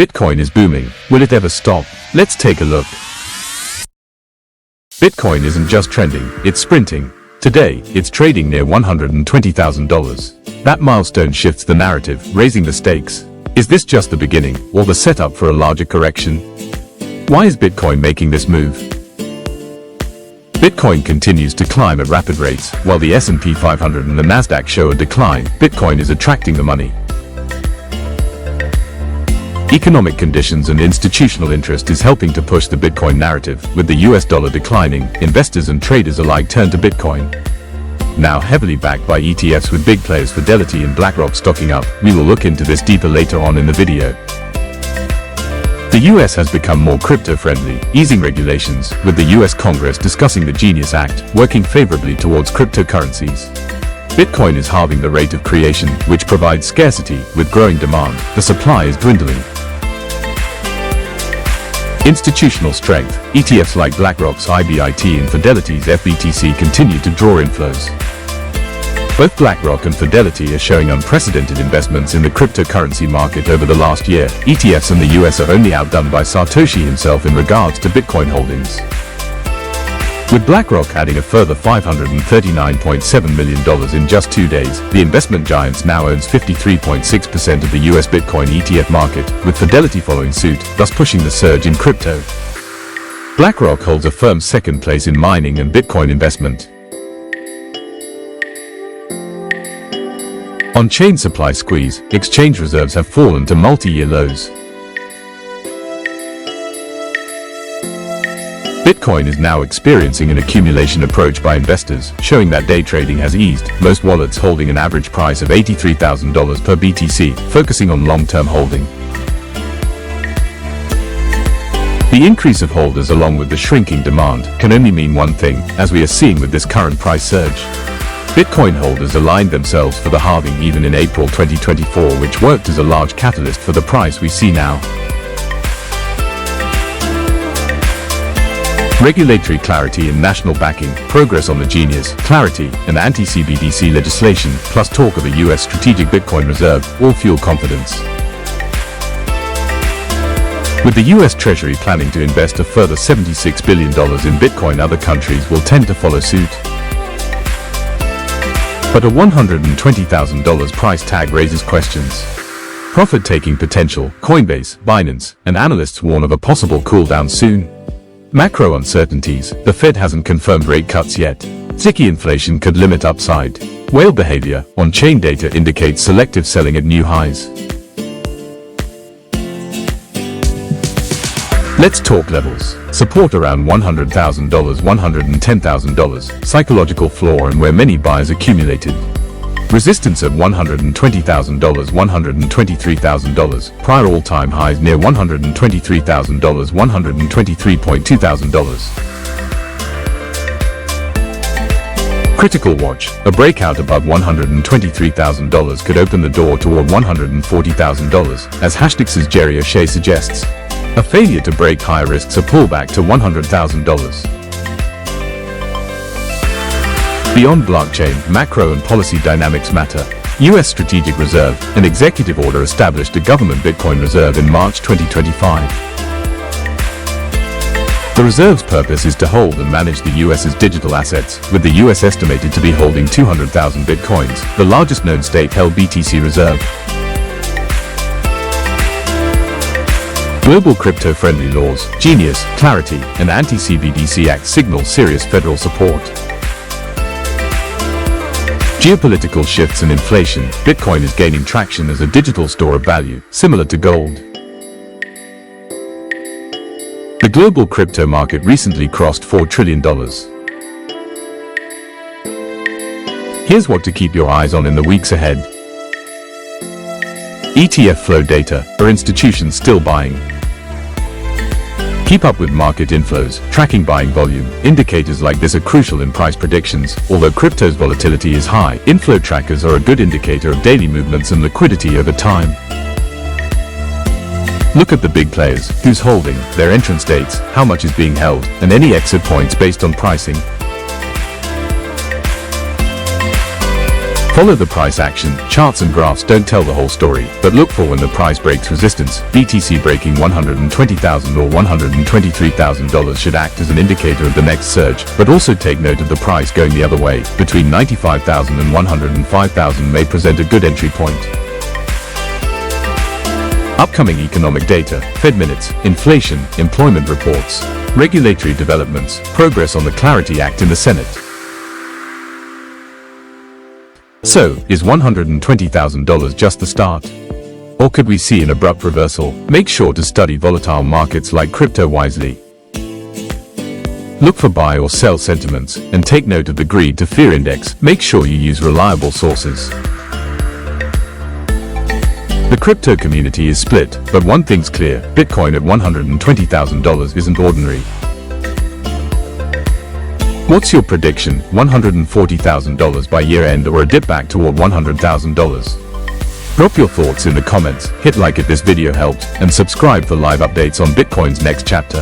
Bitcoin is booming. Will it ever stop? Let's take a look. Bitcoin isn't just trending, it's sprinting. Today, it's trading near $120,000. That milestone shifts the narrative, raising the stakes. Is this just the beginning, or the setup for a larger correction? Why is Bitcoin making this move? Bitcoin continues to climb at rapid rates, while the S&P 500 and the Nasdaq show a decline. Bitcoin is attracting the money. Economic conditions and institutional interest is helping to push the Bitcoin narrative. With the US dollar declining, investors and traders alike turn to Bitcoin. Now heavily backed by ETFs with big players Fidelity and BlackRock stocking up. We will look into this deeper later on in the video. The US has become more crypto-friendly, easing regulations, with the US Congress discussing the Genius Act, working favorably towards cryptocurrencies. Bitcoin is halving the rate of creation, which provides scarcity. With growing demand, the supply is dwindling. Institutional strength. ETFs like BlackRock's IBIT and Fidelity's FBTC continue to draw inflows. Both BlackRock and Fidelity are showing unprecedented investments in the cryptocurrency market over the last year. ETFs in the US are only outdone by Satoshi himself in regards to Bitcoin holdings. With BlackRock adding a further $539.7 million in just 2 days, the investment giant now owns 53.6% of the US Bitcoin ETF market, with Fidelity following suit, thus pushing the surge in crypto. BlackRock holds a firm second place in mining and Bitcoin investment. On-chain supply squeeze, exchange reserves have fallen to multi-year lows. Bitcoin is now experiencing an accumulation approach by investors, showing that day trading has eased, most wallets holding an average price of $83,000 per BTC, focusing on long-term holding. The increase of holders along with the shrinking demand can only mean one thing, as we are seeing with this current price surge. Bitcoin holders aligned themselves for the halving even in April 2024, which worked as a large catalyst for the price we see now. Regulatory clarity and national backing, progress on the Genius, clarity, and anti-CBDC legislation, plus talk of a US strategic Bitcoin reserve, all fuel confidence. With the US Treasury planning to invest a further $76 billion in Bitcoin, other countries will tend to follow suit. But a $120,000 price tag raises questions. Profit-taking potential. Coinbase, Binance, and analysts warn of a possible cool-down soon. Macro uncertainties. The Fed hasn't confirmed rate cuts yet. Sticky inflation could limit upside. Whale behavior. On-chain data indicates selective selling at new highs. Let's talk levels. Support around $100,000, $110,000. Psychological floor and where many buyers accumulated. Resistance at $120,000, $123,000. Prior all-time highs near $123,000, $123,200. Critical watch. A breakout above $123,000 could open the door toward $140,000, as Hashdix's Jerry O'Shea suggests. A failure to break higher risks a pullback to $100,000. Beyond blockchain, macro and policy dynamics matter. US Strategic Reserve, an executive order established a government Bitcoin reserve in March 2025. The reserve's purpose is to hold and manage the US's digital assets, with the US estimated to be holding 200,000 Bitcoins, the largest known state-held BTC reserve. Global crypto-friendly laws, Genius, clarity, and anti-CBDC Act signal serious federal support. Geopolitical shifts and inflation. Bitcoin is gaining traction as a digital store of value, similar to gold. The global crypto market recently crossed $4 trillion. Here's what to keep your eyes on in the weeks ahead. ETF flow data. Are institutions still buying? Keep up with market inflows, tracking buying volume. Indicators like this are crucial in price predictions. Although crypto's volatility is high, inflow trackers are a good indicator of daily movements and liquidity over time. Look at the big players, who's holding, their entrance dates, how much is being held, and any exit points based on pricing. Follow the price action. Charts and graphs don't tell the whole story, but look for when the price breaks resistance. BTC breaking $120,000 or $123,000 should act as an indicator of the next surge, but also take note of the price going the other way. Between $95,000 and $105,000 may present a good entry point. Upcoming economic data, Fed minutes, inflation, employment reports, regulatory developments, progress on the Clarity Act in the Senate. So, is $120,000 just the start? Or could we see an abrupt reversal? Make sure to study volatile markets like crypto wisely. Look for buy or sell sentiments, and take note of the greed to fear index. Make sure you use reliable sources. The crypto community is split, but one thing's clear, Bitcoin at $120,000 isn't ordinary. What's your prediction, $140,000 by year-end or a dip back toward $100,000? Drop your thoughts in the comments, hit like if this video helped, and subscribe for live updates on Bitcoin's next chapter.